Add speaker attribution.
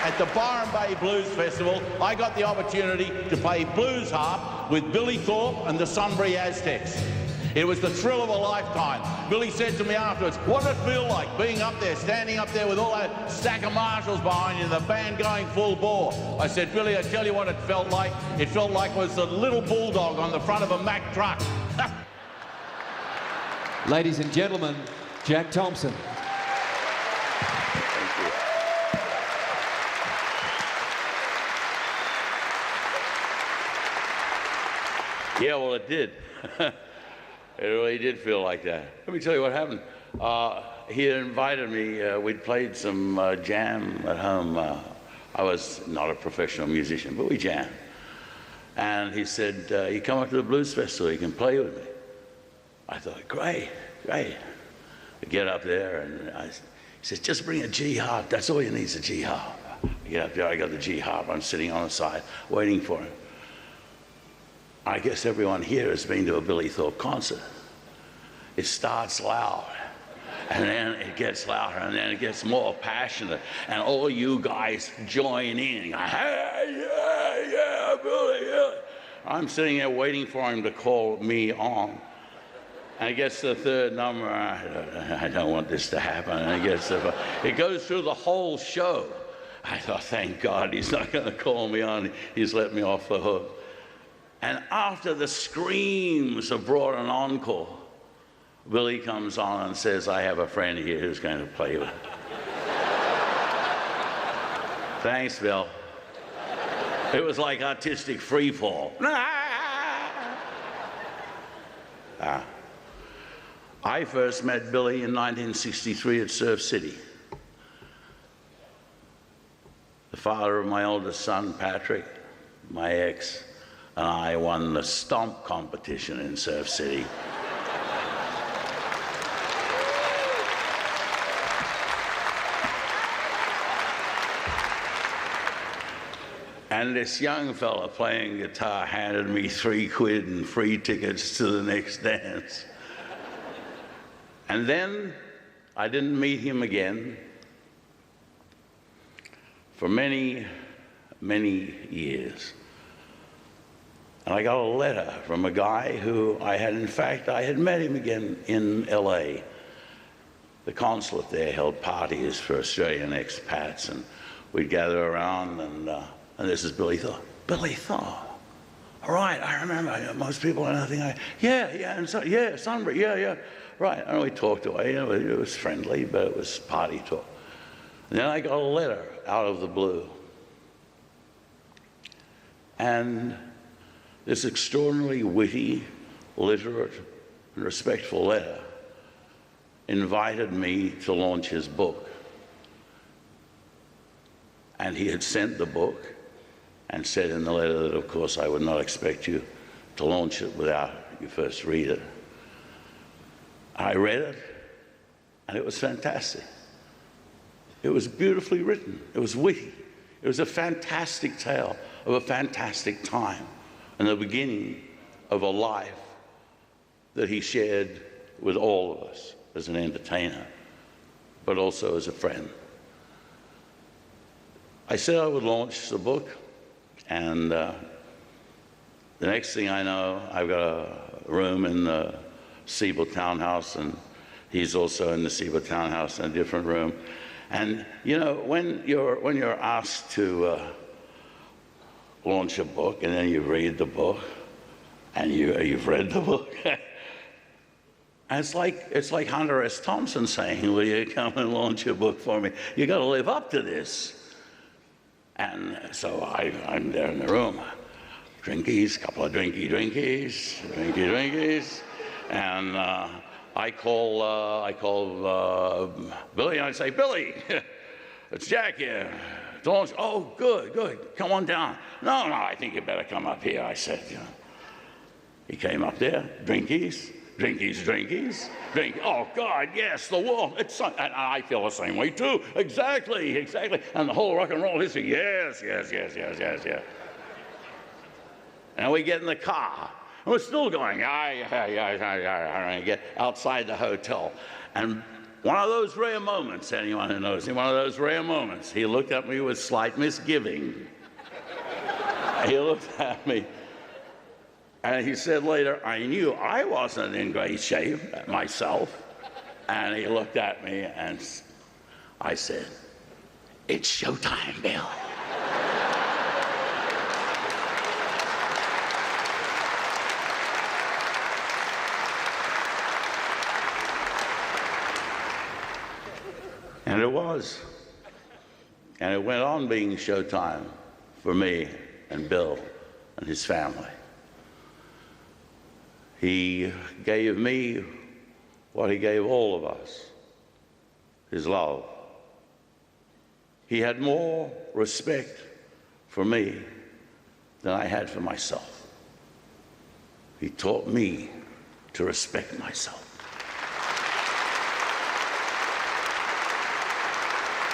Speaker 1: at the Byron Bay Blues Festival, I got the opportunity to play blues harp with Billy Thorpe and the Sunbury Aztecs. It was the thrill of a lifetime. Billy said to me afterwards, what did it feel like being up there, standing up there with all that stack of marshals behind you, the band going full bore? I said, Billy, I tell you what it felt like. It felt like it was a little bulldog on the front of a Mack truck.
Speaker 2: Ladies and gentlemen, Jack Thompson.
Speaker 1: Yeah, well, it did. It really did feel like that. Let me tell you what happened. He had invited me. We'd played some jam at home. I was not a professional musician, but we jammed. And he said, you come up to the Blues Festival, you can play with me. I thought, great, great. We get up there, and he says, just bring a G harp. That's all you need is a G harp. I get up there, I got the G harp. I'm sitting on the side, waiting for him. I guess everyone here has been to a Billy Thorpe concert. It starts loud, and then it gets louder, and then it gets more passionate, and all you guys join in. Hey, yeah, Billy, yeah. I'm sitting there waiting for him to call me on. And it gets to the third number, I don't want this to happen, and it goes through the whole show. I thought, thank God he's not going to call me on. He's let me off the hook. And after the screams have brought an encore, Billy comes on and says, I have a friend here who's going to play with. Thanks, Bill. It was like artistic free fall. I first met Billy in 1963 at Surf City. The father of my oldest son, Patrick, my ex, and I won the stomp competition in Surf City. And this young fella playing guitar handed me £3 and free tickets to the next dance. And then I didn't meet him again for many, many years. And I got a letter from a guy who I had met him again in LA. The consulate there held parties for Australian expats, and we'd gather around, and this is Billy Thorpe. Billy Thorpe. All right, I remember. Most people and everything. Yeah, Sunbury, yeah. Right, and we talked away. It was friendly, but it was party talk. And then I got a letter out of the blue. And this extraordinarily witty, literate, and respectful letter invited me to launch his book. And he had sent the book and said in the letter that, of course, I would not expect you to launch it without you first read it. I read it, and it was fantastic. It was beautifully written. It was witty. It was a fantastic tale of a fantastic time and the beginning of a life that he shared with all of us as an entertainer, but also as a friend. I said I would launch the book, and the next thing I know, I've got a room in the Siebel Townhouse, and he's also in the Siebel Townhouse in a different room. And you know, when you're asked to launch a book, and then you read the book, and you've read the book, and it's like Hunter S. Thompson saying, "Will you come and launch a book for me? You got to live up to this." And so I'm there in the room, drinkies, couple of drinkies, and I call Billy, and I say, "Billy, it's Jack here. Oh, good. Come on down." No, I think you better come up here, I said. You know. He came up there, drinkies. Oh, God, yes, the world. And I feel the same way, too. Exactly. And the whole rock and roll history, yes. And we get in the car. And we're still going, I get outside the hotel. And one of those rare moments, anyone who knows him, one of those rare moments, he looked at me with slight misgiving. He looked at me, and he said later, I knew I wasn't in great shape myself. And he looked at me, and I said, "It's showtime, Bill." And it was. And it went on being showtime for me and Bill and his family. He gave me what he gave all of us, his love. He had more respect for me than I had for myself. He taught me to respect myself.